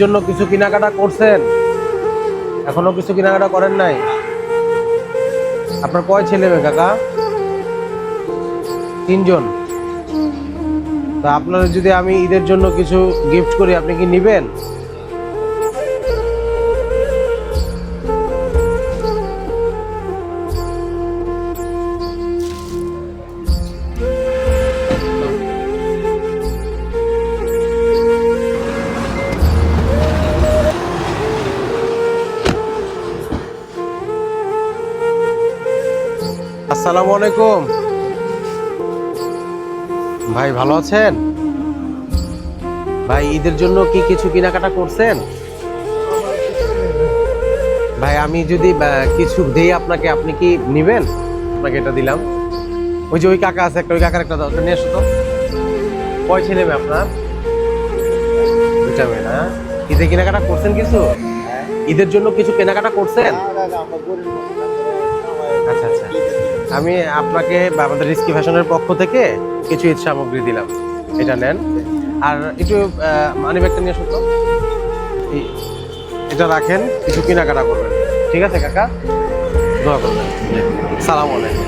জন্য কিছু কেনাকাটা করছেন? এখনো কিছু কেনাকাটা করেন নাই? আপনার কয় ছেলে মেয়ে কাকা? 3 জন। তা আপনার যদি আমি ঈদের জন্য কিছু গিফট করি, আপনি কি নিবেন? আসসালামু আলাইকুম ভাই, ভালো আছেন? ভাই ঈদের জন্য কি কিছু কেনাকাটা করছেন? ভাই আমি যদি কিছু দেই আপনাকে, আপনি কি নিবেন? আপনাকে এটা দিলাম। ওই যে ওই কাকা আছে একটা, ওই কাকার একটা দাও, ওটা নিয়ে এসো তো। কয় ছেলে মেয়ে আপনার? 2টা মেয়ে না? ঈদে কেনাকাটা করছেন কিছু? ঈদের জন্য কিছু কেনাকাটা করছেন? আচ্ছা আচ্ছা, আমি আপনাকে বা আমাদের রিস্কি ফ্যাশনের পক্ষ থেকে কিছু ঈদ সামগ্রী দিলাম, এটা নেন। আর একটু মানি ব্যাগটা নিয়ে আসুন তো। এটা রাখেন, কিছু কেনাকাটা করবেন। ঠিক আছে কাকা, দোয়া করবেন। সালাম আলাইকুম।